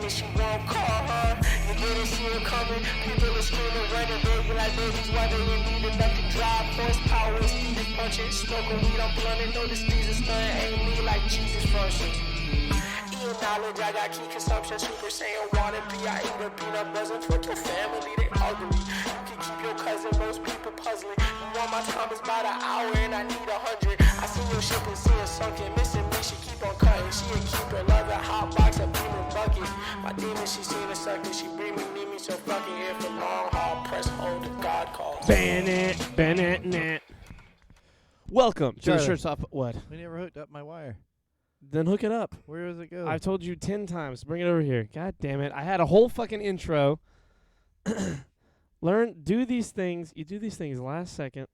me, she won't call her. You didn't see it coming. People are screaming, running, baby, like babies, wondering, need enough to drive. Horsepower is speed punching. Smoking weed, I'm blunting. Notice Jesus, nothing ain't me like Jesus functions. Eating knowledge, I got key consumption. Super Saiyan water, I eat a peanut butter. Fuck your family, they ugly. You can keep your cousin, most people puzzling. You want my time is by the hour and I need 100. I see your ship and see it sunken. Missing me, she keep on cutting. She a keeper, love a hot box, a beaming bucket. My demon, she seen a sucker. She bring me, need me, so fucking here for long haul. Press hold, the God calls. Bennett. Welcome to the Charlie. Shirts Off. What? We never hooked up my wire. Then hook it up. Where does it go? I've told you 10 times. Bring it over here. God damn it. I had a whole fucking intro. Do these things. You do these things last second.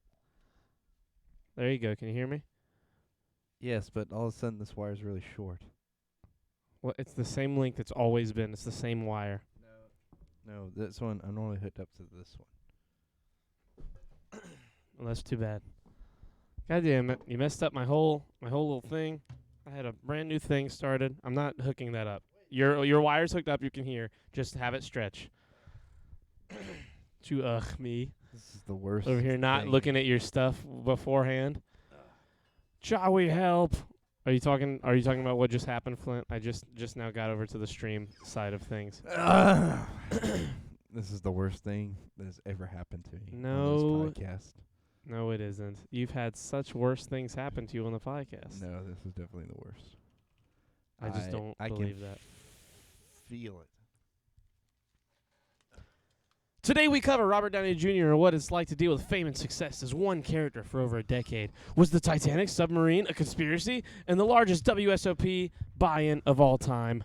There you go. Can you hear me? Yes, but all of a sudden this wire is really short. Well, it's the same length it's always been. It's the same wire. No, this one, I'm normally hooked up to this one. Well, that's too bad. God damn it. You messed up my whole little thing. I had a brand new thing started. I'm not hooking that up. Your wire's hooked up. You can hear. Just have it stretch. To me. This is the worst. Over here not thing. looking at your stuff beforehand. Shall we help? Are you talking about what just happened, Flint? I just now got over to the stream side of things. This is the worst thing that has ever happened to me No. on this podcast. No, it isn't. You've had such worse things happen to you on the podcast. No, this is definitely the worst. I just don't I believe can that. Feel it. Today we cover Robert Downey Jr. and what it's like to deal with fame and success as one character for over a decade. Was the Titanic submarine a conspiracy and the largest WSOP buy-in of all time?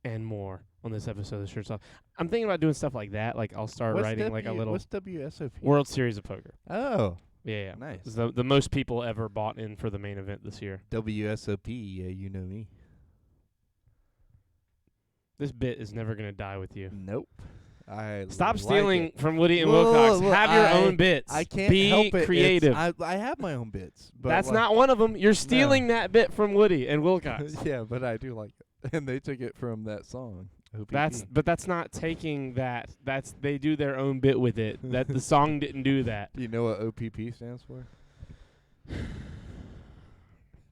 And more on this episode of the Shirts Off. I'm thinking about doing stuff like that. Like I'll start writing like a little What's WSOP? World Series of Poker. Oh, Yeah. nice. It's the most people ever bought in for the main event this year. WSOP, yeah, you know me. This bit is never going to die with you. Nope. Stop like stealing it. from Woody and Whoa, Wilcox. whoa, Have your own bits. I can't Be help it. creative. I have my own bits. But That's like, not one of them. You're stealing that bit from Woody and Wilcox. yeah, but I do like it. And they took it from that song. OPP. That's not taking that. They do their own bit with it. That the song didn't do that. Do you know what OPP stands for?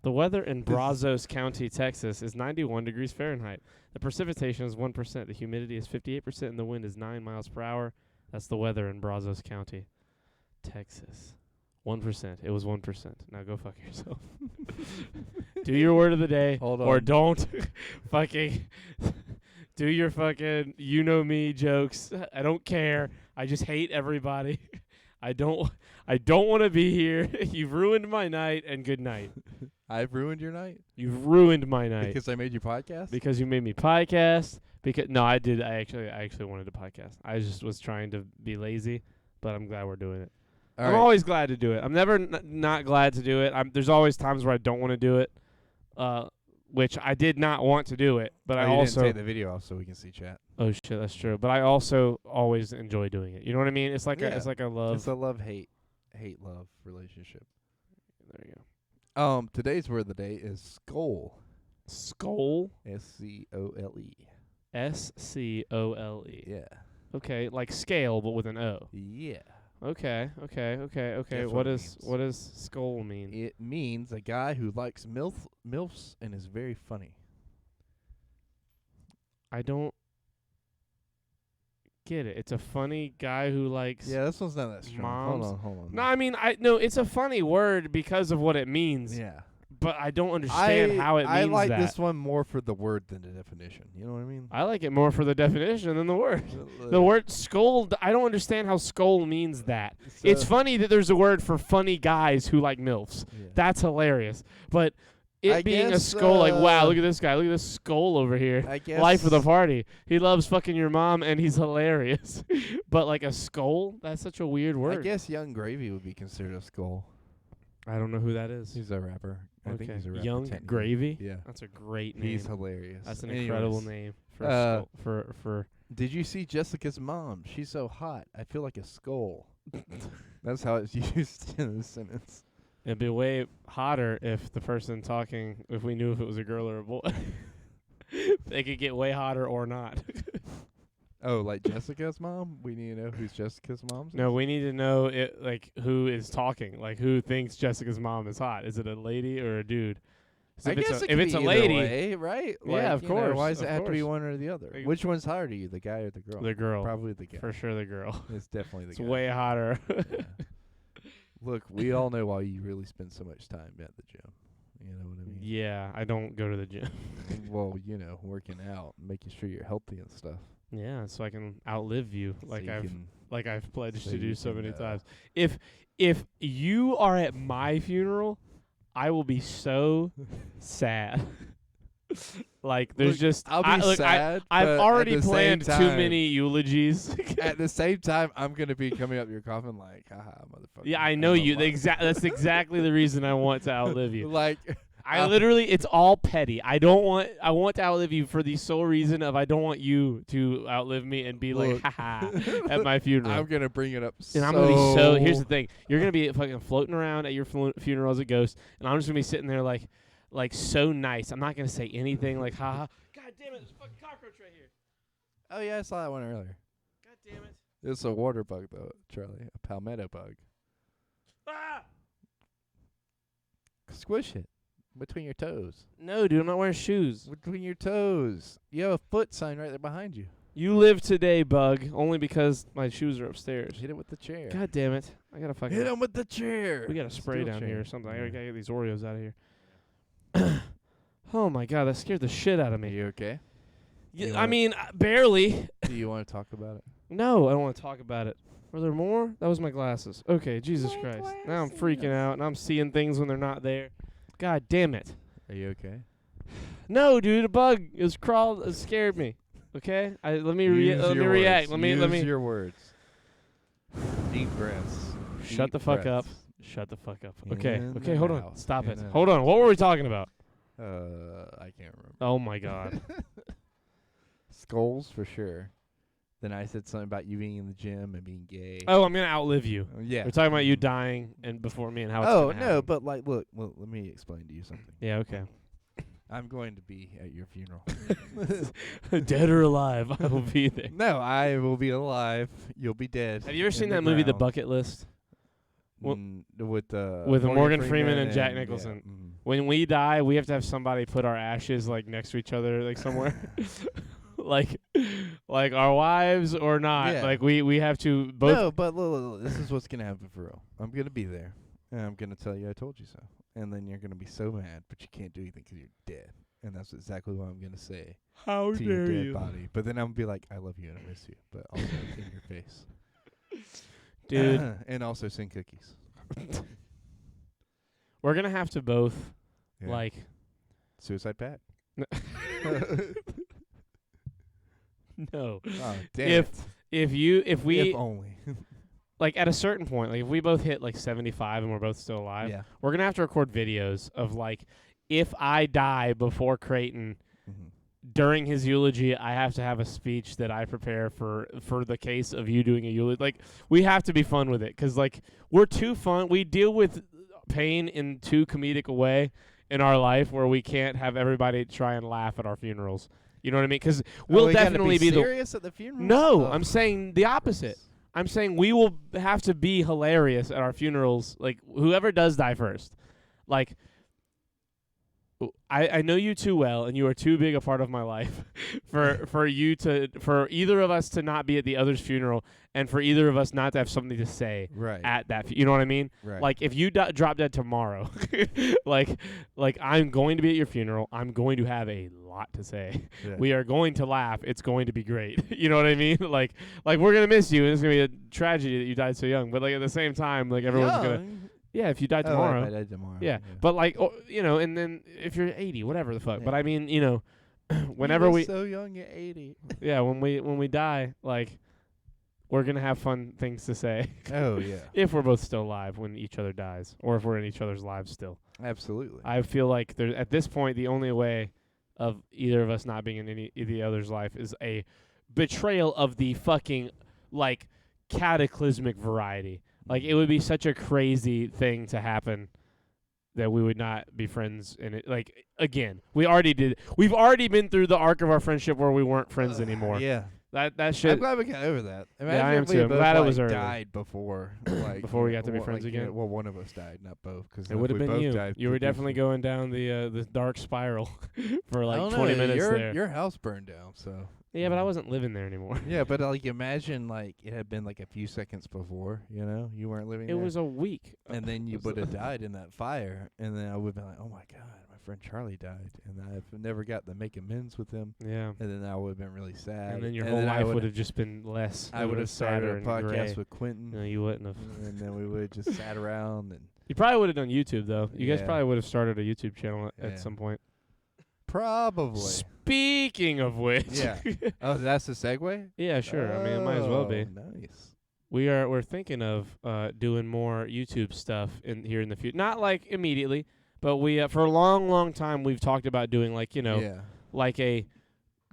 The weather in Brazos County, Texas is 91 degrees Fahrenheit. The precipitation is 1%. The humidity is 58%, and the wind is 9 miles per hour. That's the weather in Brazos County, Texas. 1%. It was 1%. Now go fuck yourself. Do your word of the day. Hold or on. don't fucking do your fucking you know me jokes. I don't care. I just hate everybody. I don't want to be here. You've ruined my night, and good night. I've ruined your night? You've ruined my night. Because I made you podcast? Because you made me podcast. No, I did. I actually wanted to podcast. I just was trying to be lazy, but I'm glad we're doing it. All I'm right. always glad to do it. I'm never not glad to do it. There's always times where I don't want to do it, which I did not want to do it. But I you also didn't take the video off so we can see chat. oh shit, that's true. But I also always enjoy doing it. You know what I mean? It's like Yeah. it's like a love. It's a love-hate relationship. There you go. Today's word of the day is skull. Skull. SCOLE. SCOLE. Yeah. Okay, like scale but with an O. Yeah. Okay. Guess What it does means. skull mean? It means a guy who likes MILFs and is very funny. I don't get it. It's a funny guy who likes. Yeah, this one's not that strong. Moms. Hold on. No, I mean, it's a funny word because of what it means. Yeah. But I don't understand how it means I like that. this one more for the word than the definition. You know what I mean? I like it more for the definition than the word. The word skull, I don't understand how skull means that. It's funny that there's a word for funny guys who like MILFs. Yeah. That's hilarious. But it I being a guess, skull, like, wow, look at this guy. Look at this skull over here. I guess Life of the party. He loves fucking your mom, and he's hilarious. But, like, a skull? That's such a weird word. I guess Young Gravy would be considered a skull. I don't know who that is. He's a rapper. I think he's a rapper. Young technically. Gravy? Yeah. That's a great name. He's hilarious. That's an Anyways, incredible name for a skull, for Did you see Jessica's mom? She's so hot. I feel like a skull. That's how it's used in this sentence. It'd be way hotter if the person talking, if we knew if it was a girl or a boy. They could get way hotter or not. Oh, like Jessica's mom? We need to know who's Jessica's mom? No, we need to know it, like who is talking, like who thinks Jessica's mom is hot. Is it a lady or a dude? 'Cause I if it's guess a, it if could it's be a either lady, way, right? Yeah, of you know, course, why does it of have to be course. one or the other? Like- Which one's hotter to you, the guy or the girl? the girl, Probably the guy. for sure, the girl. It's definitely the It's guy. way hotter. Yeah. Look, we all know why you really spend so much time at the gym. You know what I mean? Yeah, I don't go to the gym. Well, you know, working out, making sure you're healthy and stuff. Yeah, so I can outlive you, So you can- like I've pledged so to do you so can, many times. If you are at my funeral, I will be so sad. Like there's Look, just I'll be look, sad. I've but at already the same planned too time- many eulogies. At the same time, I'm gonna be coming up your coffin like, haha, motherfucker. Yeah, I know you. That's exactly the reason I want to outlive you. Like, I literally, it's all petty. I want to outlive you for the sole reason of I don't want you to outlive me and be like, Look. haha, at my funeral. I'm gonna bring it up. And I'm gonna be so. Here's the thing: you're gonna be fucking floating around at your funeral as a ghost, and I'm just gonna be sitting there like so nice. I'm not gonna say anything like, haha. God damn it! There's a fucking cockroach right here. Oh yeah, I saw that one earlier. God damn it! It's a water bug though, Charlie. A palmetto bug. Ah! Squish it between your toes. No, dude, I'm not wearing shoes. Between your toes. You have a foot sign right there behind you. You live today, bug. Only because my shoes are upstairs. Hit it with the chair. God damn it! I gotta fucking. Hit him with the chair. We got a spray Steel down chair. here or something. I Yeah. gotta get these Oreos out of here. Oh my god, that scared the shit out of Are me. you okay? Yeah, You I wanna- mean, barely. Do you want to talk about it? No, I don't want to talk about it. Were there more? That was my glasses. Okay, Jesus Christ. Now I'm freaking out and I'm seeing things when they're not there. God damn it. Are you okay? No, dude, a bug is crawled. It scared me. Okay, let me Use let me your react. words. Let me Use your words. Deep breaths. shut Deep the fuck up. breaths. Shut the fuck up. Okay, In okay, and hold on. out. Stop In it. and Hold on. What were we talking about? I can't remember. Oh my god. Skulls for sure. Then I said something about you being in the gym and being gay. Oh, I'm gonna outlive you. Yeah. We're talking about you dying and before me and how it's Oh gonna no, happen. but like, look, well, let me explain to you something. Yeah, okay. I'm going to be at your funeral. Dead or alive, I will be there. No, I will be alive. You'll be dead. Have you ever in seen the that movie, The ground. Bucket List? Well, With Morgan Freeman and Jack yeah, Nicholson. mhm. When we die, we have to have somebody put our ashes like next to each other, like somewhere, like our wives or not. Yeah. Like we have to both. No, but look, this is what's gonna happen for real. I'm gonna be there, and I'm gonna tell you I told you so, and then you're gonna be so mad, but you can't do anything 'cause you're dead, and that's exactly what I'm gonna say How to your dead body. But then I'm gonna be like, I love you and I miss you, but also in your face, dude. and also send cookies. We're gonna have to both Yeah. like. Suicide pact. No. Oh, damn If it. if we If only. like at a certain point, like if we both hit like 75 and we're both still alive, Yeah. we're gonna have to record videos of like if I die before Creighton. Mhm. During his eulogy, I have to have a speech that I prepare for the case of you doing a eulogy. Like, we have to be fun with it because, like, we're too fun. We deal with pain in too comedic a way in our life where we can't have everybody try and laugh at our funerals. You know what I mean? Because we'll we gotta definitely be serious at the funeral. No, I'm saying the opposite. I'm saying we will have to be hilarious at our funerals. Like, whoever does die first. Like, I know you too well, and you are too big a part of my life for either of us to not be at the other's funeral, and for either of us not to have something to say Right. at that. You know what I mean? Right. Like if you drop dead tomorrow, like I'm going to be at your funeral. I'm going to have a lot to say. Yeah. We are going to laugh. It's going to be great. You know what I mean? Like we're gonna miss you, and it's gonna be a tragedy that you died so young. But like at the same time, like everyone's gonna. Young? Yeah, if you died Oh, tomorrow. if I died tomorrow. Yeah, but like, you know, and then if you're 80, whatever the fuck. But I mean, you know, whenever You were we, so young at 80. yeah, when we die, like, we're gonna have fun things to say. Oh yeah. If we're both still alive when each other dies, or if we're in each other's lives still. Absolutely. I feel like there at this point, the only way of either of us not being in any the other's life is a betrayal of the fucking like cataclysmic variety. Like it would be such a crazy thing to happen that we would not be friends. And it, like, again, we've already been through the arc of our friendship where we weren't friends anymore. Yeah. That shit. I'm glad we got over that. Imagine I am if we too. I'm both, glad it like, was early. died before, like Before we got to be one- friends like, again? well, one of us died, not both. Cause It would have been you. Died, You were it'd be definitely fun. going down the dark spiral for I like don't 20 know, minutes your, there. Your house burned down, so. Yeah, but I wasn't living there anymore. Yeah, but like imagine like it had been like a few seconds before, you know, you weren't living It there. was a week. And then you would have died in that fire, and then I would have been like, oh my god, my friend Charlie died, and I've never got to make amends with him, Yeah. and then I would have been really sad. And then your and whole then I life would've- would have just been less. I would have started a podcast gray. with Quentin, No, you wouldn't have. and then we would have just sat around and You probably would have done YouTube though. You guys Yeah. probably would have started a YouTube channel Yeah. at some point. probably. Speaking of which, Yeah. Oh, that's the segue. yeah, sure. I mean, it might as well be. Nice. We're thinking of doing more YouTube stuff here in the future. Not like immediately, but we for a long time we've talked about doing like Yeah. like a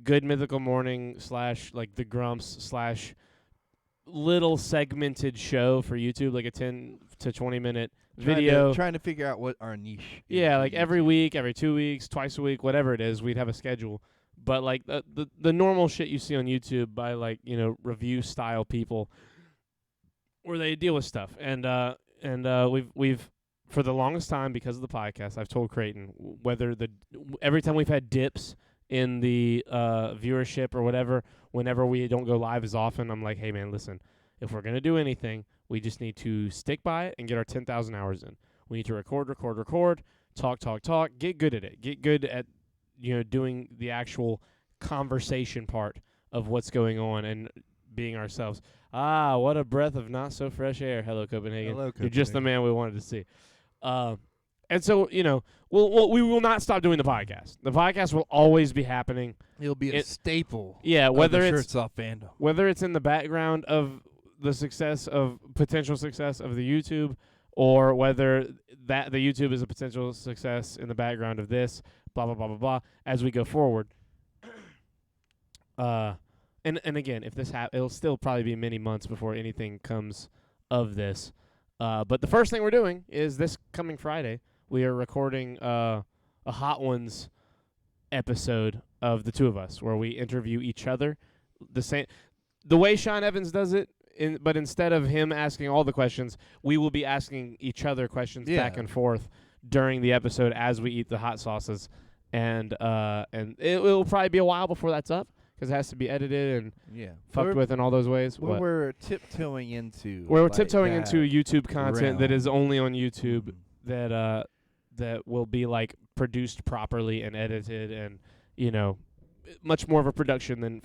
Good Mythical Morning / like the Grumps / little segmented show for YouTube, like a 10 to 20 minute video. Trying to figure out what our niche is. Yeah, for like every YouTube. week, every 2 weeks, twice a week, whatever it is, we'd have a schedule. But like the normal shit you see on YouTube by like, review style people where they deal with stuff. And we've for the longest time, because of the podcast, I've told Creighton every time we've had dips in the viewership or whatever, whenever we don't go live as often, I'm like, hey man, listen, if we're gonna do anything, we just need to stick by it and get our 10,000 hours in. We need to record, talk, get good at it, get good at doing the actual conversation part of what's going on and being ourselves. Ah, what a breath of not so fresh air. Hello, Copenhagen. Hello, You're just the Copenhagen. man we wanted to see. And so, we will not stop doing the podcast. The podcast will always be happening. It'll be a staple. Yeah, Whether Shirts Off fandom. whether it's in the background of the potential success of the YouTube, or whether that the YouTube is a potential success in the background of this, blah blah blah blah blah, as we go forward. And again, if this it'll still probably be many months before anything comes of this. But the first thing we're doing is this coming Friday, we are recording a Hot Ones episode of the two of us, where we interview each other. The way Sean Evans does it, but instead of him asking all the questions, we will be asking each other questions back and forth during the episode as we eat the hot sauces. And it will probably be a while before that's up, because it has to be edited and fucked with in all those ways. We're tiptoeing into. We're like tiptoeing that into YouTube content that realm. is only on YouTube, Mhm. that will be like produced properly and edited, and much more of a production than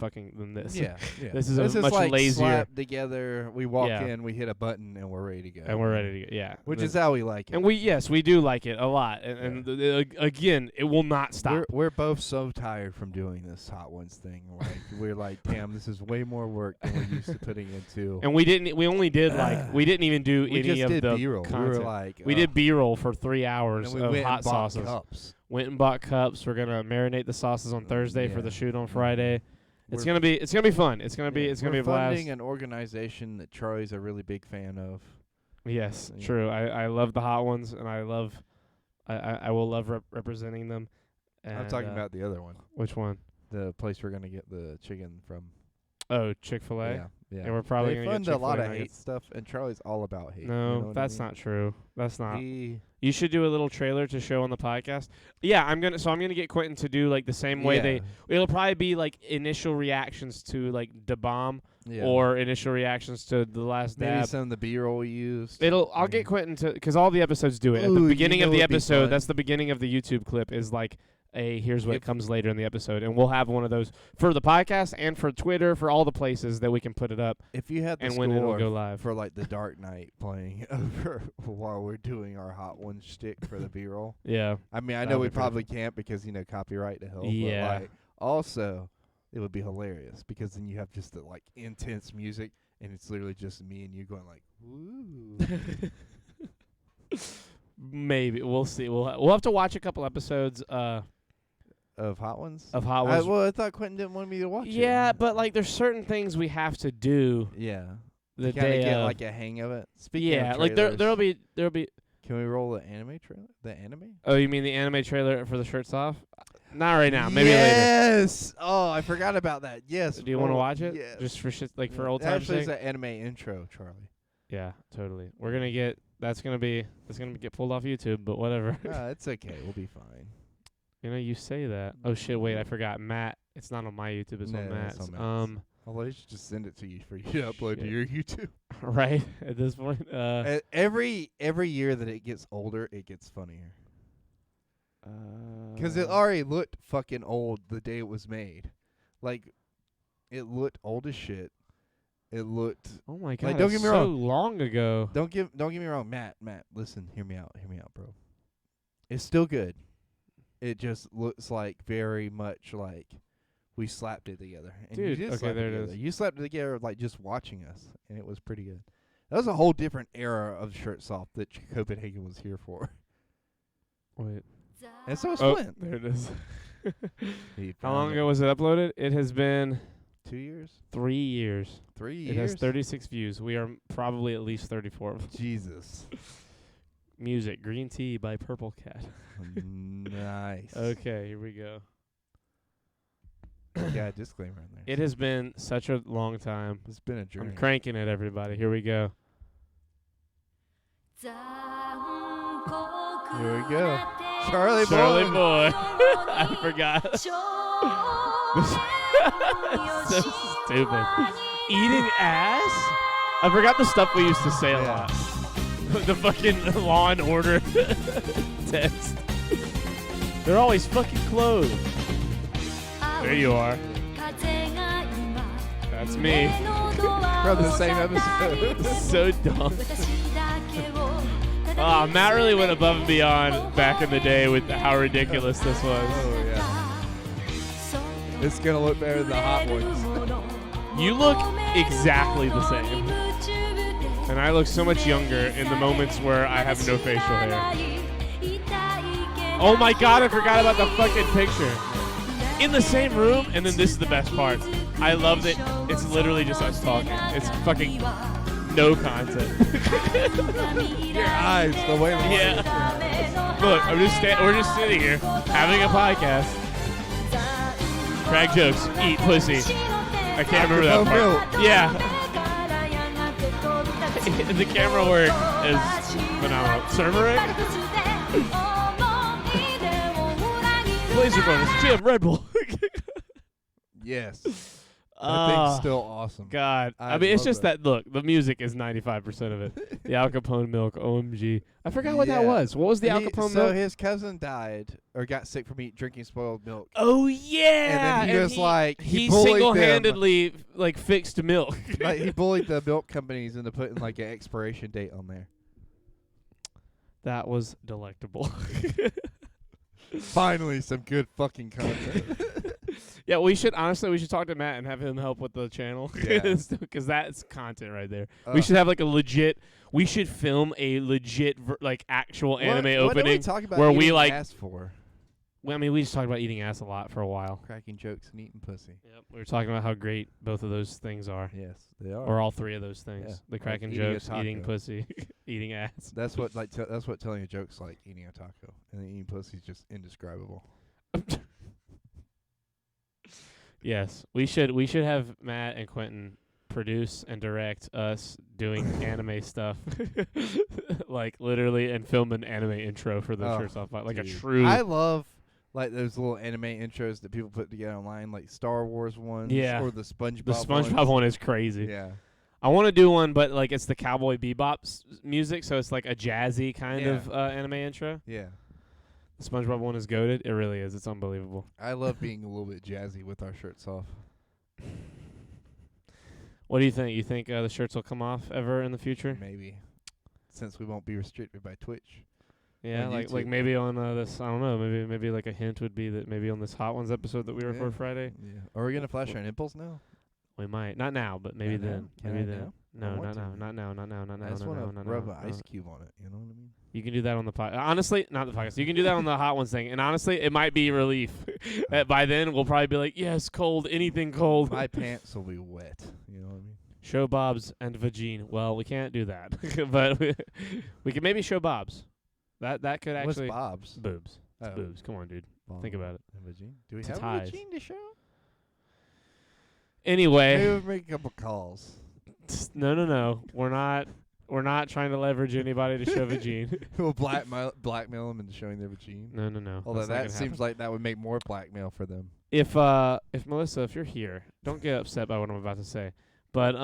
this. Yeah. This is a much like lazier- slapped together. We walk Yeah. in, we hit a button, and we're ready to go. And we're ready to go. Yeah. Which is how we like it. And we do like it a lot. And again, it will not stop. We're both so tired from doing this Hot Ones thing. Like we're like, damn, this is way more work than we're used to putting into. And we didn't even do we any just of did the B-roll. content. We were like, We did B-roll for 3 hours and we of went hot and bought sauces. cups. Went and bought cups. We're gonna marinate the sauces on Thursday for the shoot on Friday. It's gonna be fun. It's gonna be a we're blast. funding an organization that Troy's a really big fan of. Yes, Yeah. true. I love the Hot Ones, and I will love representing them. I'm And, talking about the other one, which one? the place we're gonna get the chicken from. Oh, Chick-fil-A. Yeah. And we're probably they gonna fund get a lot Chick-fil-A of hate nuggets. stuff, and Charlie's all about hate. No, you know what I that's mean? not true. That's not. He, You should do a little trailer to show on the podcast. Yeah, I'm gonna get Quentin to do like the same way yeah. It'll probably be like initial reactions to like Da Bomb Yeah. or initial reactions to The Last maybe Dab. some of the B-roll we used. I'll get Quentin to, because all the episodes do it. At Ooh, the you beginning know of the what'd be episode, fun? that's the beginning of the YouTube clip, is like here's what If- comes later in the episode. And we'll have one of those for the podcast and for Twitter, for all the places that we can put it up, If you had the and when it'll score go live. for like the Dark Knight playing over while we're doing our Hot Ones shtick for the B-roll. Yeah. I mean, I That'd know be we pretty probably can't because copyright to hell. Yeah. But like, also, it would be hilarious because then you have just the like intense music, and it's literally just me and you going like, "Woo." Maybe. We'll see. We'll have to watch a couple episodes Of Hot Ones. of Hot Ones. I thought Quentin didn't want me to watch it. Yeah, but like there's certain things we have to do yeah, the kind of day get of. like a hang of it. Speaking Yeah, of like trailers, there'll be Can we roll the anime trailer? The anime? Oh, you mean the anime trailer for the shirts off? Not right now. Maybe later. Yes. Oh, I forgot about that. Yes. Do you want to roll- watch it? Yes. Just for shit, like for old times' Actually, sake? it's an anime intro, Charlie. Yeah, totally. We're gonna get that's gonna get pulled off YouTube, but whatever. It's okay. We'll be fine. You know, you say that. Oh shit! Wait, I forgot. Matt, it's not on my YouTube. It's on No, Matt's. it's on Matt's. Although I should just send it to you for you to upload to Shit. your YouTube. Right at this point. Every year that it gets older, it gets funnier. 'Cause it already looked fucking old the day it was made. Like, it looked old as shit. It looked. Oh my god! Like, don't it's get me so wrong. long ago. Don't get me wrong, Matt. Listen, hear me out, bro. It's still good. It just looks like very much like we slapped it together. And Dude, you did okay, slap there it it together. is. You slapped it together like just watching us, and it was pretty good. That was a whole different era of Shirts Off that Copenhagen was here for. Wait. And so is Oh, Flint. there it is. He How found long it. ago was it uploaded? It has been 2 years? 3 years. 3 years? It has 36 views. We are probably at least 34 of them. Jesus. Music, Green Tea by Purple Cat. Nice. Okay, here we go. Yeah, disclaimer in there. It has been such a long time. It's been a journey. I'm cranking it, everybody. Here we go. Here we go. Charlie Boy. Charlie Boy. I forgot. So stupid. Eating ass? I forgot the stuff we used to say a Yeah. lot. The fucking Law and Order text. They're always fucking clothed. There you are. That's me. From the same episode. So dumb. Matt really went above and beyond back in the day with how ridiculous this was. Oh, yeah. It's going to look better than the hot ones. You look exactly the same. And I look so much younger in the moments where I have no facial hair. Oh my god, I forgot about the fucking picture. In the same room, and then this is the best part. I love that it's literally just us talking. It's fucking no content. Your eyes, the way we Yeah. Look, we're just sitting here having a podcast. Crack jokes, eat pussy. I can't remember that part. Yeah. The camera work is phenomenal. Servering? Laser bonus, Jim, Red Bull. Yes. That thing's still awesome. God. I I mean, it's love just that. that, look, the music is 95% of it. The Al Capone milk, OMG. I forgot what that Yeah. was. What was the Al Capone So milk? his cousin died or got sick from drinking spoiled milk. Oh, yeah. And then he was like, he bullied them. single-handedly, like, fixed milk. Like, he bullied the milk companies into putting like an expiration date on there. That was delectable. Finally, some good fucking content. Yeah, we should talk to Matt and have him help with the channel. Yeah. Because that's content right there. We should have like we should film a legit, like actual anime what did opening. we talk about where we eating like, ass for? well, I mean, we just talked about eating ass a lot for a while. Cracking jokes and eating pussy. Yep. We were talking about how great both of those things are. Yes, they are. Or all three of those things. Yeah. The Like cracking eating a jokes, eating taco. pussy, eating ass. That's what that's what telling a joke's like, eating a taco. And then eating pussy is just indescribable. Yes, we should have Matt and Quentin produce and direct us doing anime stuff, like literally, and film an anime intro for the Oh, Shirts Off, like a dude. true. I love like those little anime intros that people put together online, like Star Wars ones, Yeah. or the SpongeBob. the SpongeBob ones. one is crazy. Yeah, I want to do one, but like it's the Cowboy Bebop music, so it's like a jazzy kind Yeah. of anime intro. yeah. The SpongeBob one is goated. It really is. It's unbelievable. I love being a little bit jazzy with our shirts off. What do you think? You think the shirts will come off ever in the future? Maybe, since we won't be restricted by Twitch. Yeah, on like YouTube. maybe on this. I don't know. Maybe like a hint would be that maybe on this Hot Ones episode that we record Friday. Yeah. Are we gonna flash our nipples now? We might. Not now, but maybe Not now? then. Can Maybe I then. now? No, I want not to. now. Not now. Not now. Not now. I just no, want no, to no, rub no, an no. ice cube on it. You know what I mean? You can do that on the podcast. Honestly, not the podcast. You can do that on the Hot Ones thing. And honestly, it might be relief. By then, we'll probably be like, yes, cold, anything cold. My pants will be wet. You know what I mean? Show Bob's and Vagine. Well, we can't do that. But we can maybe show Bob's. That could What's actually Bob's? boobs. It's Oh. boobs. Come on, dude. Bob Think about it. and vagine. Do we It's have a ties. vagine to show? Anyway, Maybe we'll make a couple calls. no. We're not trying to leverage anybody to show vagine. We'll blackmail them into showing their vagine. No. Although That's not that gonna seems happen. like that would make more blackmail for them. If Melissa, if you're here, don't get upset by what I'm about to say. But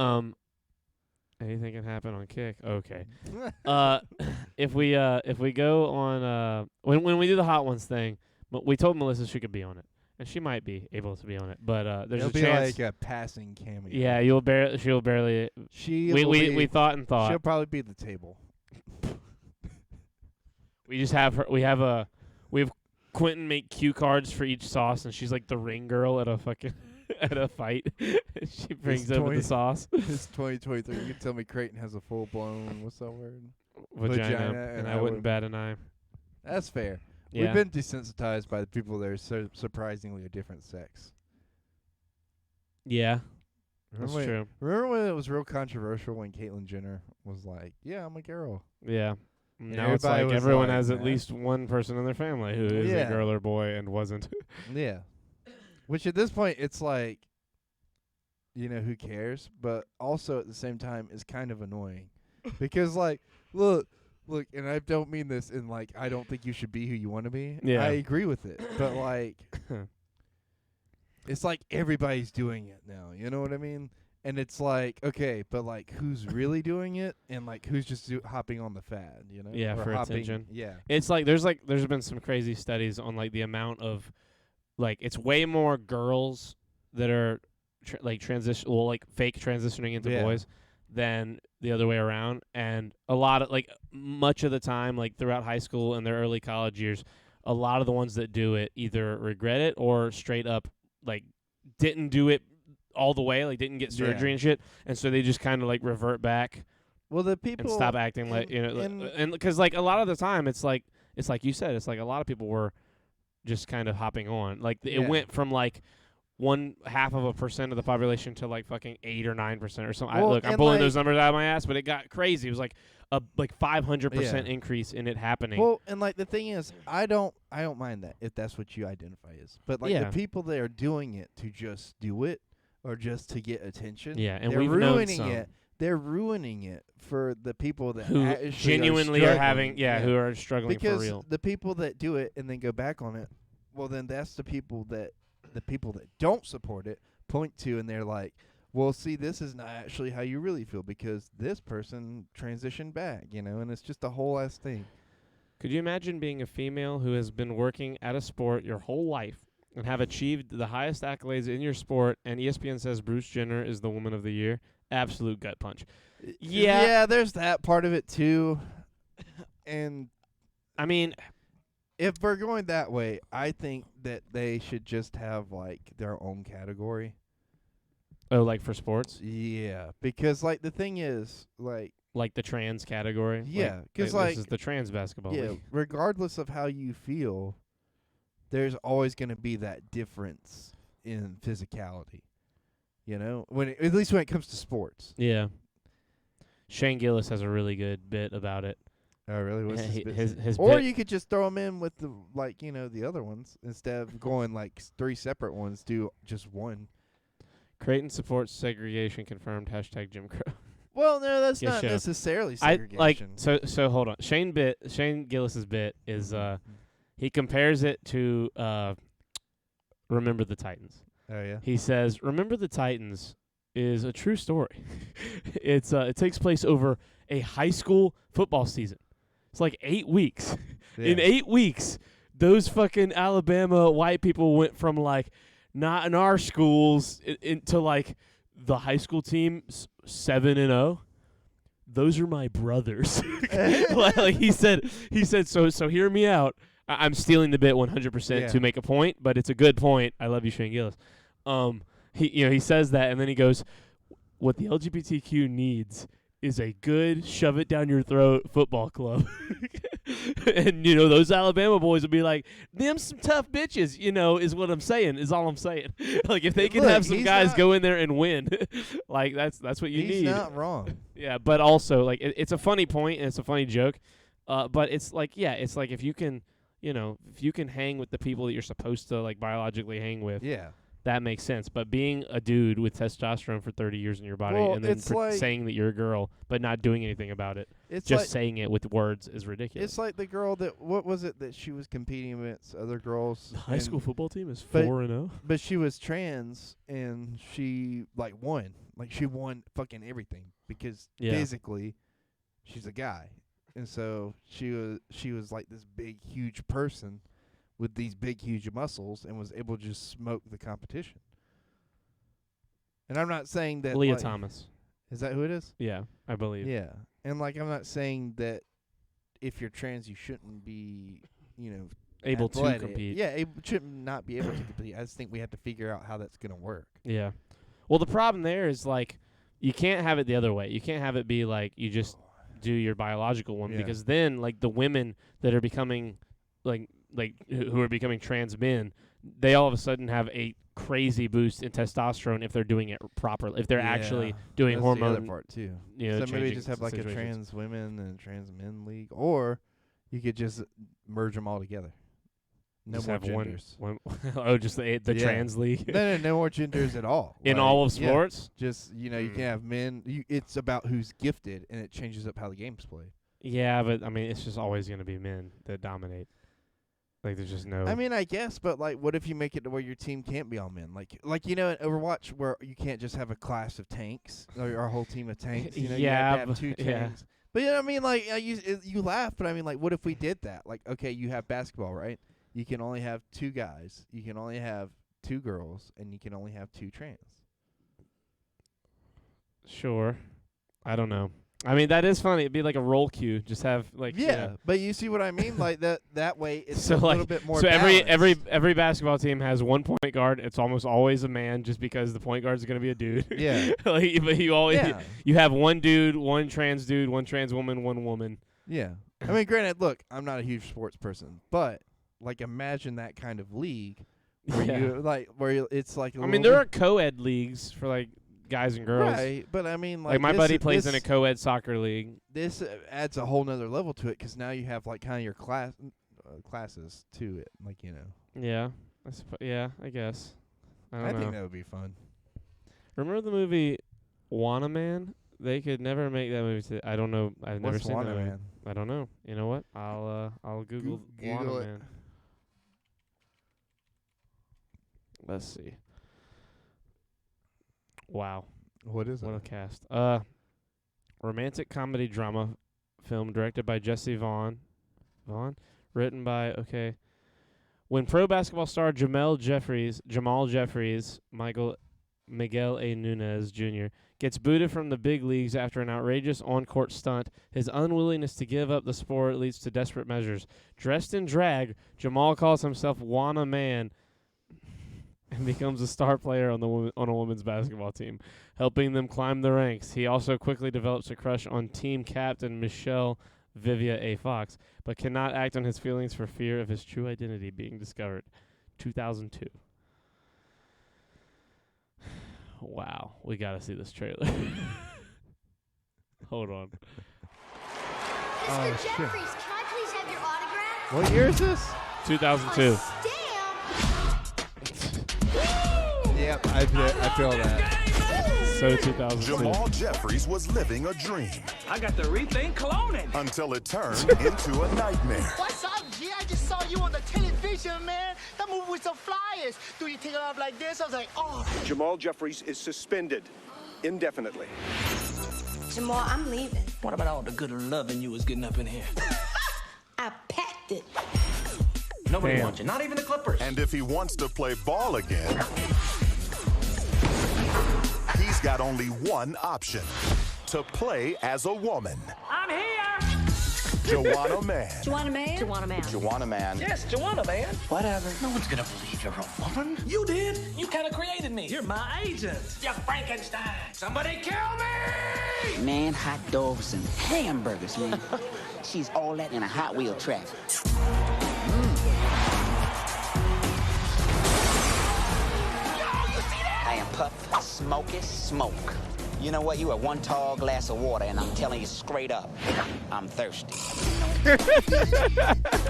anything can happen on Kick. Okay. If we go on when we do the Hot Ones thing, we told Melissa she could be on it, and she might be able to be on it. But there's It'll a be chance. like a passing cameo. Yeah, she'll barely. We thought. She'll probably be the table. We just have her. We have Quentin make cue cards for each sauce, and she's like the ring girl at a fucking at a fight. She brings over the sauce. It's 2023. You can tell me Creighton has a full blown what's that word? Vagina, and I wouldn't bat an eye. That's fair. Yeah. We've been desensitized by the people that are so surprisingly a different sex. Yeah, that's true. Remember when it was real controversial when Caitlyn Jenner was like, "Yeah, I'm a girl." Yeah. And Now it's everybody like was everyone like, has at "Nah." least one person in their family who is a Yeah. girl or boy and wasn't. Yeah. Which at this point, it's like, who cares? But also at the same time, is kind of annoying. Because, like, look, and I don't mean this in, like, I don't think you should be who you want to be. Yeah. I agree with it. But, like, it's like everybody's doing it now. You know what I mean? And it's like, okay, but, like, who's really doing it? And, like, who's just hopping on the fad, you know? Yeah, Or for hopping, attention. Yeah. It's like there's been some crazy studies on like the amount of like it's way more girls that are fake transitioning into Yeah. boys than the other way around, and a lot of like much of the time like throughout high school and their early college years, a lot of the ones that do it either regret it or straight up like didn't do it all the way, like didn't get surgery and shit, and so they just kind of like revert back. Well, the people And stop acting like and because like a lot of the time it's like you said, it's like a lot of people were just kind of hopping on. Like it went from like 0.5% of the population to like fucking 8 or 9% or something. Well, I'm and pulling like those numbers out of my ass, but it got crazy. It was like a 500% increase in it happening. Well, and like the thing is, I don't mind that if that's what you identify as. But like the people that are doing it to just do it or just to get attention, and they're we've known ruining some it. They're ruining it for the people that who actually genuinely are having struggling. who are struggling because for real. the people that do it and then go back on it, well, then that's the people that don't support it point to, and they're like, well, see, this is not actually how you really feel because this person transitioned back, and it's just a whole ass thing. Could you imagine being a female who has been working at a sport your whole life and have achieved the highest accolades in your sport, and ESPN says Bruce Jenner is the woman of the year? Absolute gut punch. Yeah, there's that part of it too. And I mean, if we're going that way, I think that they should just have like their own category. oh, like for sports, Yeah, because like the thing is, like like the trans category. Yeah, like, 'cause, this like, is the trans basketball league. regardless of how you feel, there's always going to be that difference in physicality. At least when it comes to sports. Yeah. Shane Gillis has a really good bit about it. Oh, really? What's His or bit, you could just throw them in with the other ones instead of going like 3 separate ones. Do just one. Creighton supports segregation confirmed. # Jim Crow. Well, no, that's Yes, not show. necessarily I segregation. like so. Hold on. Shane Gillis's bit is he compares it to Remember the Titans. Oh yeah. He says, "Remember the Titans is a true story. It takes place over a high school football season. It's like 8 weeks. Yeah. In 8 weeks, those fucking Alabama white people went from like not in our schools into like the high school team 7-0. Those are my brothers." like he said. So hear me out. I'm stealing the bit 100% to make a point, but it's a good point. I love you, Shane Gillis. He says that, and then he goes, "What the LGBTQ needs is a good shove it down your throat football club." And those Alabama boys will be like, "Them some tough bitches," is what I'm saying. Is all I'm saying. Like if they can have some guys go in there and win, like that's what you need. He's not wrong. Yeah, but also like it's a funny point and it's a funny joke, But it's like, it's like if you can hang with the people that you're supposed to like biologically hang with, Yeah. that makes sense. But being a dude with testosterone for 30 years in your body Well, and then it's like- saying that you're a girl but not doing anything about it, It's just like, saying it with words is ridiculous. it's like the girl that, what was it that she was competing against other girls? The high and- school football team is but- 4-0. But she was trans and she like won. Like she won fucking everything because Yeah. physically she's a guy. And so she was like this big huge person with these big huge muscles and was able to just smoke the competition. And I'm not saying that Leah like, Thomas. Is that who it is? Yeah, I believe. Yeah. And like I'm not saying that if you're trans you shouldn't be, Able to athletic. compete. Yeah, should not be able to compete. I just think we have to figure out how that's going to work. Yeah. Well, the problem there is like you can't have it the other way. You can't have it be like you just do your biological one Yeah. because then like the women that are becoming like who are becoming trans men, they all of a sudden have a crazy boost in testosterone if they're doing it properly. If they're actually doing That's hormone, the other part too. you know, So maybe changing just have like a situations. trans women and a trans men league, or you could just merge them all together. No Just more have genders. one just the Yeah. trans league No more genders at all. in Like, all of yeah, sports. just you can have men. It's about who's gifted, and it changes up how the game's played. Yeah, but I mean, it's just always going to be men that dominate. Like, there's just no. I mean, I guess, but like, what if you make it to where your team can't be all men? Like in Overwatch, where you can't just have a class of tanks or a whole team of tanks. You Yeah, have to have two but- yeah. tanks. But I mean, like, you laugh, but I mean, like, what if we did that? Like, okay, you have basketball, right? You can only have 2 guys. You can only have 2 girls, and you can only have 2 trans. Sure. I don't know. I mean, that is funny. It'd be like a roll cue. Just have like But you see what I mean? Like that way, it's So, a like, little bit more. So balanced. every basketball team has one point guard. It's almost always a man, just because the point guard is going to be a dude. Yeah. Like, but you always Yeah. you have one dude, one trans woman, one woman. Yeah. I mean, granted, look, I'm not a huge sports person, but like, imagine that kind of league where it's like. I mean, there are co-ed leagues for like guys and girls. Right, but I mean, Like my buddy plays in a co-ed soccer league. This adds a whole nother level to it because now you have like kind of your classes to it, like Yeah, I guess. I don't know. think that would be fun. Remember the movie Wanna Man? They could never make that movie. I don't know. I've never What's seen Wanna that movie. Man? I don't know. You know what? I'll Google Wanna Google it. Man. Let's see. Wow, What is what a it? cast. Romantic comedy drama film directed by Jesse Vaughn. Written by When pro basketball star Jamal Jeffries, Miguel A. Nunez Jr. gets booted from the big leagues after an outrageous on-court stunt, his unwillingness to give up the sport leads to desperate measures. Dressed in drag, Jamal calls himself Wanna Man and becomes a star player on a women's basketball team, helping them climb the ranks. He also quickly develops a crush on team captain Michelle Vivia A. Fox, but cannot act on his feelings for fear of his true identity being discovered. 2002. Wow, we gotta see this trailer. Hold on. Oh, Mr. shit. Jeffries, can I please have your autograph? What year is this? 2002. Damn! Yep, I feel that. So 2002. Jamal Jeffries was living a dream I got to rethink cloning. until it turned into a nightmare. What's up, G? I just saw you on the television, man. That movie with some flyers. Do you take it off like this? I was like, oh. Jamal Jeffries is suspended indefinitely. Jamal, I'm leaving. What about all the good loving you was getting up in here? I packed it. Nobody Damn. wants you, not even the Clippers. And if he wants to play ball again, he's got only one option: to play as a woman. I'm here. Joanna Man. Joanna Man? Juana Man. Joanna Man. Yes, Joanna, man. Whatever. No one's gonna believe you're a woman. You did. You kind of created me. You're my agent. You're Frankenstein. Somebody kill me! Man, hot dogs and hamburgers, man. She's all that in a Hot Wheel track. I am Puff Smoky Smoke. You know what? You are one tall glass of water, and I'm telling you straight up, I'm thirsty.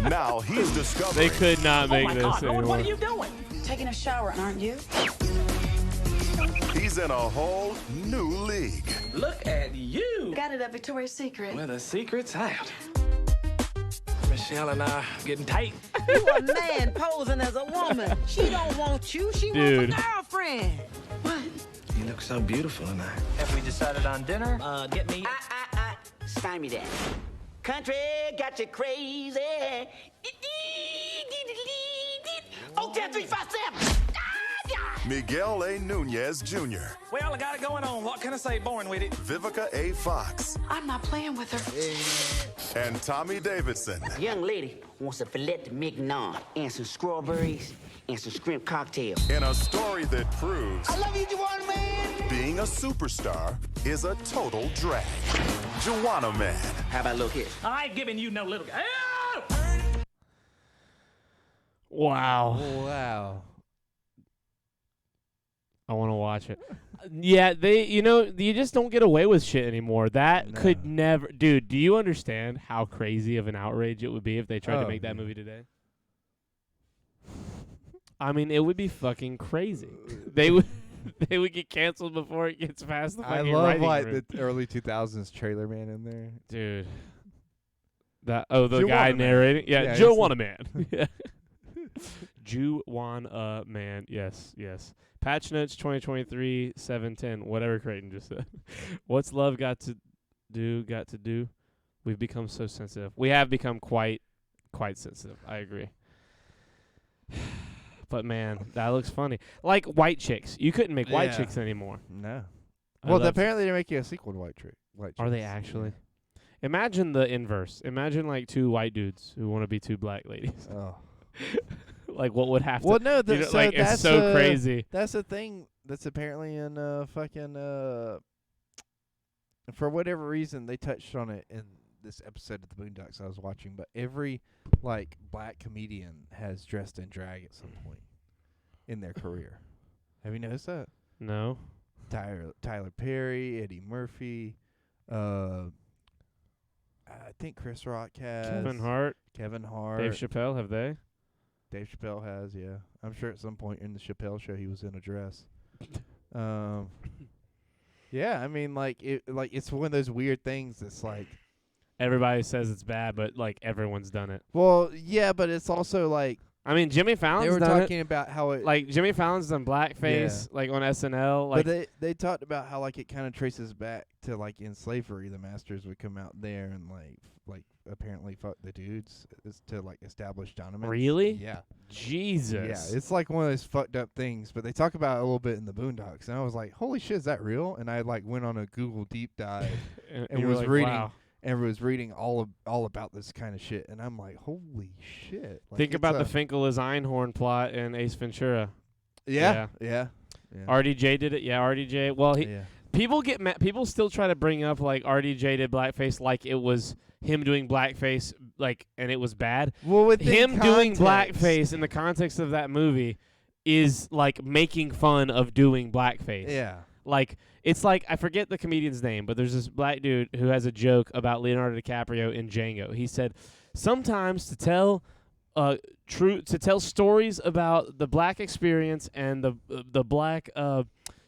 Now he's discovering. They could not make this God, Lord, anymore. what are you doing? Taking a shower, aren't you? He's in a whole new league. Look at you. Got it at Victoria's Secret. Well, the secret's out. Michelle and I getting tight. You a man posing as a woman. She don't want you. She Dude. wants a girlfriend. What? You look so beautiful tonight. Have we decided on dinner? Get me. Stymie that. Country got you crazy. Oh, 10, 3, 5, 7. Miguel A. Nunez Jr., Well, I got it going on. What can I say? Boring with it. Vivica A. Fox, I'm not playing with her. and Tommy Davidson. Young lady wants a filet mignon and some strawberries and some shrimp cocktail. In a story that proves I love you, Juwan, man. being a superstar is a total drag. Juwanna Man. How about a little kiss? I ain't giving you no little. Oh! Wow. Wow. I want to watch it. Yeah, you just don't get away with shit anymore. That could never, dude. Do you understand how crazy of an outrage it would be if they tried to make that movie today? I mean, it would be fucking crazy. They would get canceled before it gets past the I fucking love writing like room. the early 2000s trailer man in there. Dude. The guy Juwanna Man. narrating? Yeah, Yeah, Juwanna Man. Yeah. Juwanna Man. Yes. Patch notes 2023-710. Whatever Creighton just said. What's love got to do? We've become so sensitive. We have become quite sensitive. I agree. But man, that looks funny. Like White Chicks. You couldn't make White Yeah. Chicks anymore. No. I Well, love- apparently they're making a sequel to White Chicks. Are they actually? Imagine the inverse. Imagine like two white dudes who want to be two black ladies. Oh. Like what would have Well, to? no, you know, like that's it's so crazy. That's the thing that's apparently in fucking for whatever reason they touched on it in this episode of the Boondocks I was watching, but every like black comedian has dressed in drag at some point in their career. Have you noticed that? No. Tyler Perry, Eddie Murphy, I think Chris Rock has. Kevin Hart, Dave Chappelle, have they? Dave Chappelle has, yeah. I'm sure at some point in the Chappelle show he was in a dress. Yeah, I mean, it's one of those weird things that's like. Everybody says it's bad, but like everyone's done it. Well, yeah, but it's also like. I mean, Jimmy Fallon's they were done talking about how it. Like Jimmy Fallon's done blackface, like on SNL. Like but they talked about how like it kind of traces back to like in slavery, the masters would come out there and like apparently fuck the dudes to like establish dominance. Really? Yeah. Jesus. Yeah, it's like one of those fucked up things, but they talk about it a little bit in the Boondocks, and I was like, "Holy shit, is that real?" And I like went on a Google deep dive and was like, reading wow. and was reading all about this kind of shit, and I'm like, "Holy shit!" Like, Think about the Finkel as Einhorn plot in Ace Ventura. Yeah. RDJ did it. Yeah, RDJ. Well, Yeah. people get mad. People still try to bring up like RDJ did blackface, like it was him doing blackface, like, and it was bad. Well, with him doing blackface in the context of that movie is like making fun of doing blackface. Yeah. Like it's like I forget the comedian's name, but there's this black dude who has a joke about Leonardo DiCaprio in Django. He said, "Sometimes to tell stories about the black experience and the black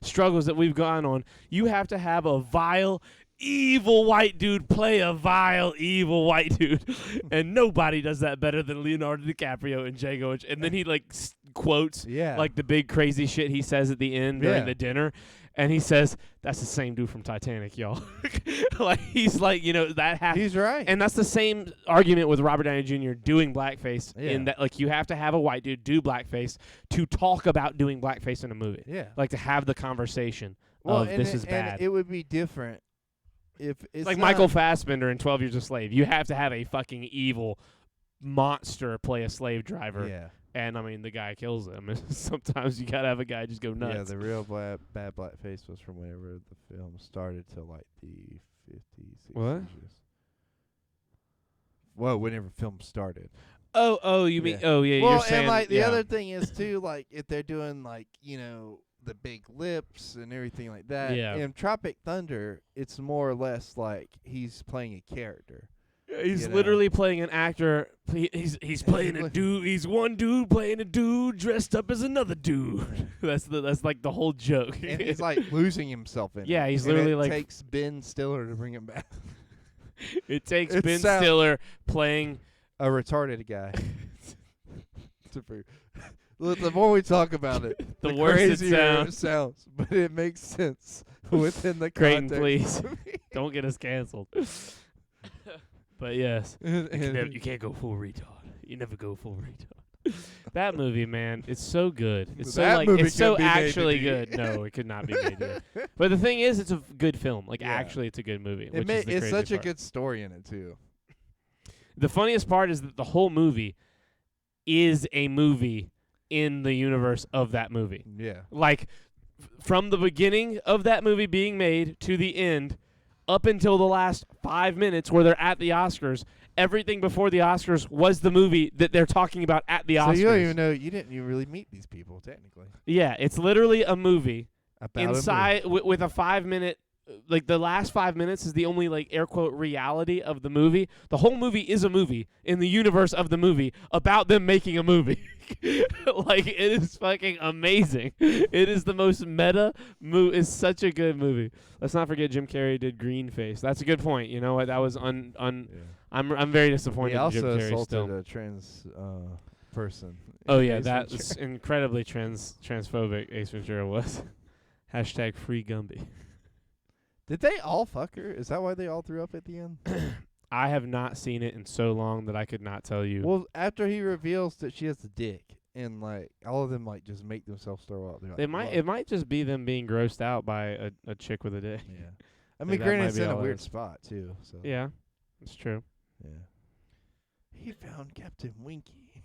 struggles that we've gone on, you have to have a vile, evil white dude play a vile, evil white dude." And nobody does that better than Leonardo DiCaprio in Django. And then he like quotes like the big crazy shit he says at the end during the dinner. And he says, "That's the same dude from Titanic, y'all." Like he's like, that has. He's right. And that's the same argument with Robert Downey Jr. doing blackface. In that, like, you have to have a white dude do blackface to talk about doing blackface in a movie. Yeah. Like to have the conversation of this is bad. And it would be different if it's like not Michael Fassbender in 12 Years a Slave. You have to have a fucking evil monster play a slave driver. Yeah. And I mean, the guy kills them. Sometimes you gotta have a guy just go nuts. Yeah, the real bad blackface was from whenever the film started to like the 50s, 60s. What? Well, whenever film started. Oh, you mean? Oh, yeah. Well, you're saying, and like the other thing is too, like if they're doing like the big lips and everything like that. Yeah. In Tropic Thunder, it's more or less like he's playing a character. He's you know? literally playing an actor. He's playing a dude. He's one dude playing a dude dressed up as another dude. That's like the whole joke. And he's like losing himself in it. Yeah, he's And literally it like takes Ben Stiller to bring him back. It takes It Ben sounds- Stiller playing A retarded guy. The more we talk about it, The the worse it crazier sounds. it sounds. But it makes sense within the Creighton, context. please. of the movie. Don't get us canceled. But yes, you can't go full retard. You never go full retard. That movie, man, it's so good. It's so That like movie it's so could be made actually today. good. No, it could not be made. Yet. But the thing is, it's a good film. Like Yeah. actually, it's a good movie. It Which ma- is the it's crazy such a part. good story in it too. The funniest part is that the whole movie is a movie in the universe of that movie. Yeah. Like from the beginning of that movie being made to the end, up until the last 5 minutes where they're at the Oscars, everything before the Oscars was the movie that they're talking about at the So Oscars. you don't even know. You didn't even really meet these people technically. Yeah, it's literally a movie About a movie. inside with a 5 minute. Like the last 5 minutes is the only like air quote reality of the movie. The whole movie is a movie in the universe of the movie about them making a movie. Like it is fucking amazing. It is the most meta movie. It's such a good movie. Let's not forget Jim Carrey did Green Face. That's a good point. You know what? That was I'm very disappointed. He in Jim also Carrey assaulted still. a trans person. Oh in yeah, Ace that's Ventura. incredibly transphobic. Ace Ventura was. Hashtag free Gumby. Did they all fuck her? Is that why they all threw up at the end? I have not seen it in so long that I could not tell you. Well, after he reveals that she has the dick, and like all of them like just make themselves throw up. They're like, It might "What?" it might just be them being grossed out by a chick with a dick. Yeah. I Like, mean, that granted, might it's be in a all it weird is. spot too. So Yeah, it's true. yeah. He found Captain Winky.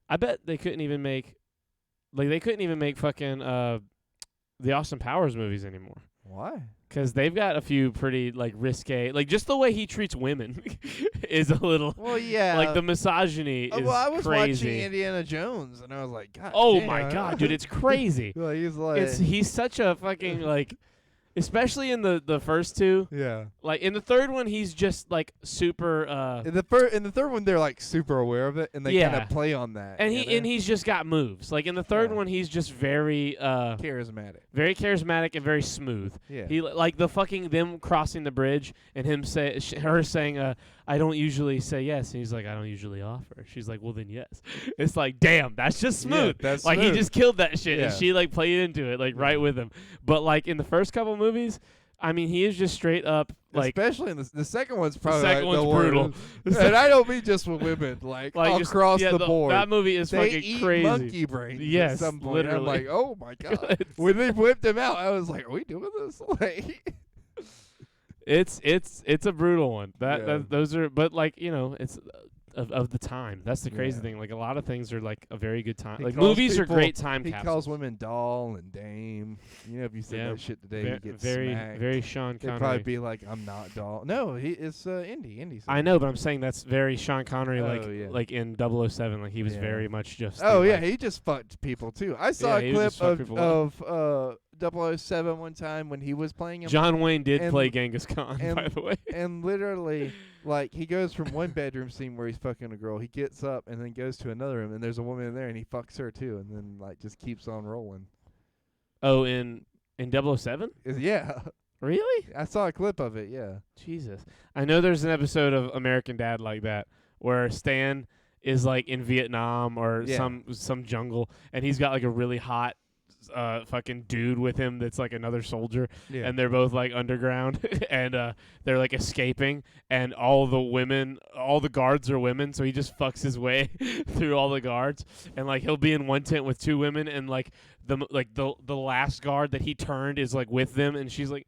I bet they couldn't even make fucking the Austin Powers movies anymore. Why? 'Cause they've got a few pretty like risque, like just the way he treats women is a little. Well, yeah. Like the misogyny is well, I was crazy. watching Indiana Jones, and I was like, God. Oh damn. my god, dude, it's crazy. Like, he's like, He's such a fucking like, especially in the first two. yeah. Like in the third one, he's just like super. In the third one, they're like super aware of it, and they kind Yeah. of play on that. And you know? he's just got moves. Like in the third Yeah. one, he's just very charismatic. very charismatic and very smooth. Yeah. He like the fucking them crossing the bridge and him her saying I don't usually say yes, and he's like I don't usually offer. She's like well then yes. It's like damn, that's just smooth. that's like smooth. he just killed that shit, and Yeah. she like played into it like right with him. But like in the first couple movies, I mean he is just straight up like. Especially in the second one's probably second like the one's brutal. worst. And I don't mean just with women, like just- across yeah, the board. That movie is they fucking eat crazy. monkey brains. Yes, at some point. literally. I'm like, oh my god. When they whipped him out, I was like, are we doing this? Like, It's a brutal one. Yeah. Those are, but like you know, it's of the time. That's the crazy Yeah. thing. Like a lot of things are like a very good time. he Like calls movies are people- great time He capsules. calls women doll and dame. You know, if you said Yeah. that shit today, you get very smacked. very Sean He'd Connery. probably be like, I'm not doll. No, it's Indy. Indy. I know, but I'm saying that's very Sean Connery. Oh, yeah. Like in 007, like he was Yeah. very much just. Oh the, yeah, like, he just fucked people too. I saw Yeah, he a would clip just fuck people of 007 one time when he was playing him. John Wayne did and- play Genghis Khan, and- by the way. And literally, like, he goes from one bedroom scene where he's fucking a girl, he gets up and then goes to another room, and there's a woman in there, and he fucks her too, and then like just keeps on rolling. Oh, in 007? Yeah, Really? I saw a clip of it. Yeah, Jesus. I know there's an episode of American Dad like that where Stan is like in Vietnam or Yeah. some jungle, and he's got like a really hot fucking dude with him that's like another soldier, yeah. and they're both like underground and they're like escaping, and all the guards are women, so he just fucks his way through all the guards, and like he'll be in one tent with two women, and like the last guard that he turned is like with them, and she's like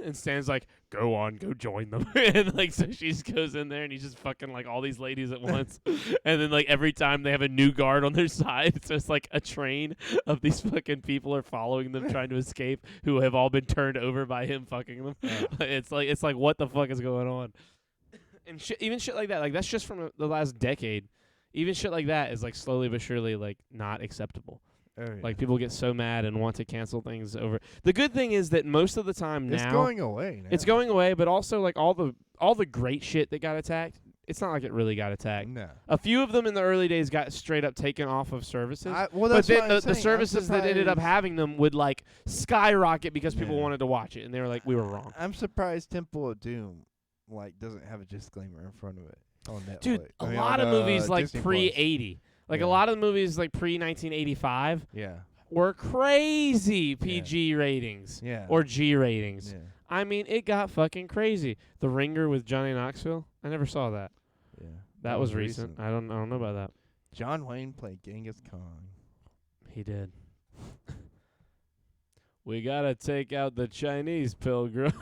and Stan's like, go on, go join them. And like, so she just goes in there and he's just fucking like all these ladies at once. And then like every time they have a new guard on their side, it's just like a train of these fucking people are following them trying to escape, who have all been turned over by him fucking them. It's like what the fuck is going on? And even shit like that, like that's just from the last decade. Even shit like that is like slowly but surely like not acceptable. Oh, yeah. Like people get so mad and want to cancel things over. The good thing is that most of the time now it's going away. Now. It's going away, but also like all the great shit that got attacked. It's not like it really got attacked. No. A few of them in the early days got straight up taken off of services. Well, but that's then what I'm the saying. services that ended up surprised- having them would like skyrocket because people Yeah. wanted to watch it, and they were like, "We were wrong." I'm surprised Temple of Doom like doesn't have a disclaimer in front of it on Netflix. Dude, I mean, lot on, of movies like Disney Plus. pre-80, like Yeah. a lot of movies like pre-1985 Yeah. were crazy PG ratings Yeah. or G ratings. Yeah. I mean, it got fucking crazy. The Ringer with Johnny Knoxville. I never saw that. Yeah. That was recent. I don't know about that. John Wayne played Genghis Khan. He did. We gotta take out the Chinese pilgrim.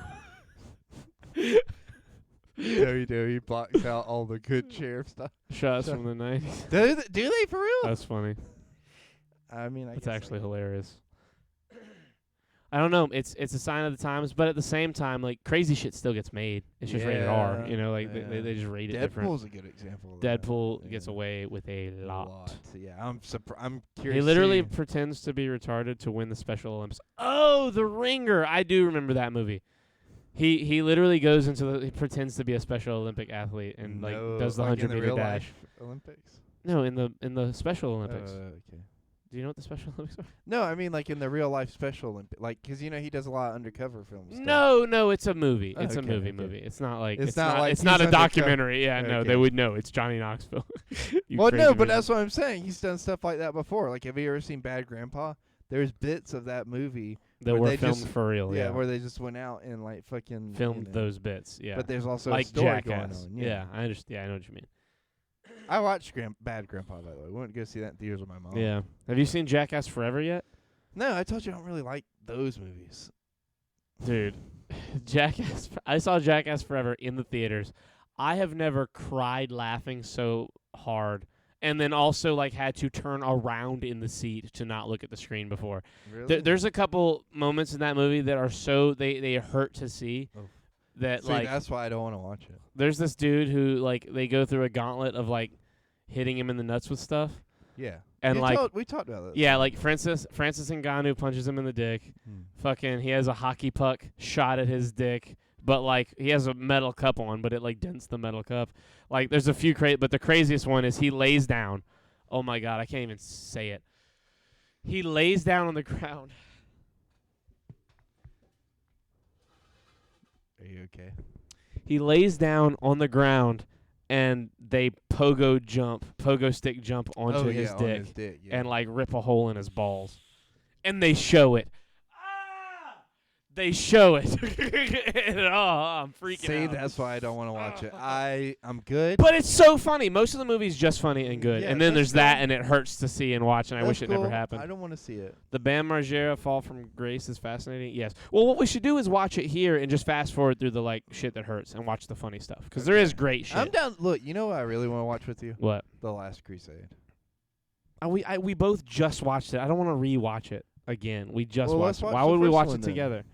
He blocks out all the good sheriff stuff. Shots from the 90s. Do they for real? That's funny. I mean, It's actually hilarious. I don't know. It's a sign of the times, but at the same time, like crazy shit still gets made. It's just rated R. You know, like they just rate it different. Deadpool's a good example. Of that. Deadpool gets away with a lot. Yeah, I'm curious. He literally to see. pretends to be retarded to win the Special Olympics. Oh, The Ringer! I do remember that movie. He literally goes into he pretends to be a Special Olympic athlete and like does the like in 100-meter real dash. life Olympics. No, in the Special Olympics. Okay. Do you know what the Special Olympics are? No, I mean like in the real life Special Olympics, like because he does a lot of undercover films. No, it's a movie. Oh, It's a okay. movie. It's not like It's not like it's not he's a documentary. Yeah, no, Okay. they would know. It's Johnny Knoxville. You Well, crazy no, but person. that's what I'm saying. He's done stuff like that before. Like, have you ever seen Bad Grandpa? There's bits of that movie that where were they filmed just, for real. Yeah, where they just went out and like fucking filmed those bits. Yeah, But there's also like a story Jackass. going on. Yeah, I understand. Yeah, I know what you mean. I watched Bad Grandpa, by the way. We went to go see that in theaters with my mom. Yeah. Have you seen Jackass Forever yet? No, I told you I don't really like those movies. Dude, Jackass. I saw Jackass Forever in the theaters. I have never cried laughing so hard, and then also like had to turn around in the seat to not look at the screen before. Really? There's a couple moments in that movie that are so they hurt to see. Oh. That See, like that's why I don't want to watch it. there's this dude who like they go through a gauntlet of like hitting him in the nuts with stuff. Yeah. And like we talked about that. Yeah, like Francis Ngannou punches him in the dick. Fucking he has a hockey puck shot at his dick, but like he has a metal cup on, but it like dents the metal cup. Like there's a few but the craziest one is he lays down. Oh my god, I can't even say it. He lays down on the ground. Are you okay? He lays down on the ground and they pogo stick jump onto his on dick, his dick, yeah. and like rip a hole in his balls. And they show it. They show it. And, I'm freaking See, out. that's why I don't want to watch it. I'm good. But it's so funny. Most of the movie's just funny and good. Yeah, and then that's there's that, cool. and it hurts to see and watch, and I That's wish it never cool. happened. I don't want to see it. The Bam Margera fall from grace is fascinating. Yes. Well, what we should do is watch it here and just fast forward through the like shit that hurts and watch the funny stuff because there is great shit. I'm down. Look, you know what I really want to watch with you? What? The Last Crusade. We both just watched it. I don't want to re-watch it again. We just Well, watched let's it. watch Why the would we first watch one it then. together?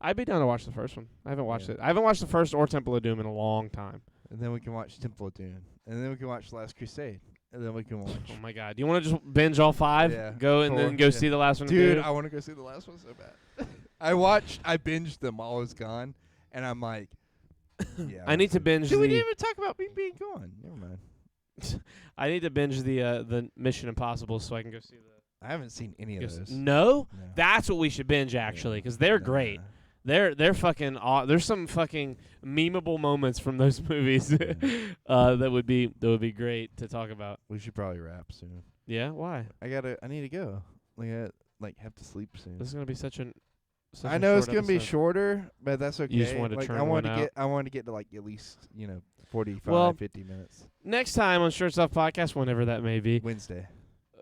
I'd be down to watch the first one. I haven't watched Yeah. it. I haven't watched the first or Temple of Doom in a long time. And then we can watch Temple of Doom. And then we can watch Last Crusade. And then we can watch. Oh my god! Do you want to just binge all 5? Yeah, Go and then 4, go yeah. see the last one. Dude, I want to go see the last one so bad. I binged them while I was gone, and I'm like, yeah. I need to binge. Dude, we the didn't even talk about me being gone. Never mind. I need to binge the Mission Impossible so I can go see the. I haven't seen any of those. No? No. That's what we should binge actually, because they're great. They're fucking. There's some fucking memeable moments from those movies that would be great to talk about. We should probably wrap soon. Yeah, why? I need to go. Like have to sleep soon. This is gonna be such I a know it's short gonna be episode. shorter, but that's okay. You just wanted to like, churn I wanted one to out. I wanted to get to like at least 45, 50 minutes. Next time on Shirts Off Podcast, whenever that may be, Wednesday.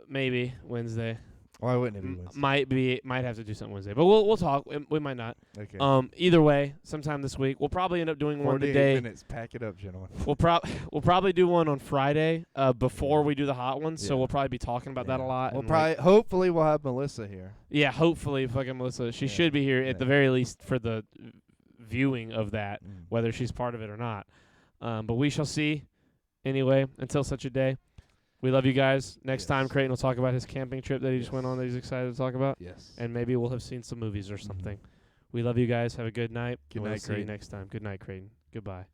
maybe Wednesday. Why wouldn't it be Wednesday? Might have to do something Wednesday, but we'll talk. We might not. Okay. Either way, sometime this week we'll probably end up doing one 48 today. minutes. Pack it up, gentlemen. We'll probably do one on Friday before we do the hot ones. So Yeah. we'll probably be talking about that a lot. We'll and, probably hopefully we'll have Melissa here. yeah, hopefully fucking Melissa. She should be here at the very least for the viewing of that, whether she's part of it or not. But we shall see. Anyway, until such a day, we love you guys. Next time, Creighton will talk about his camping trip that he just went on that he's excited to talk about. Yes. And maybe we'll have seen some movies or something. We love you guys. Have a good night. Good We'll night, see you Creighton. next time. Good night, Creighton. Goodbye.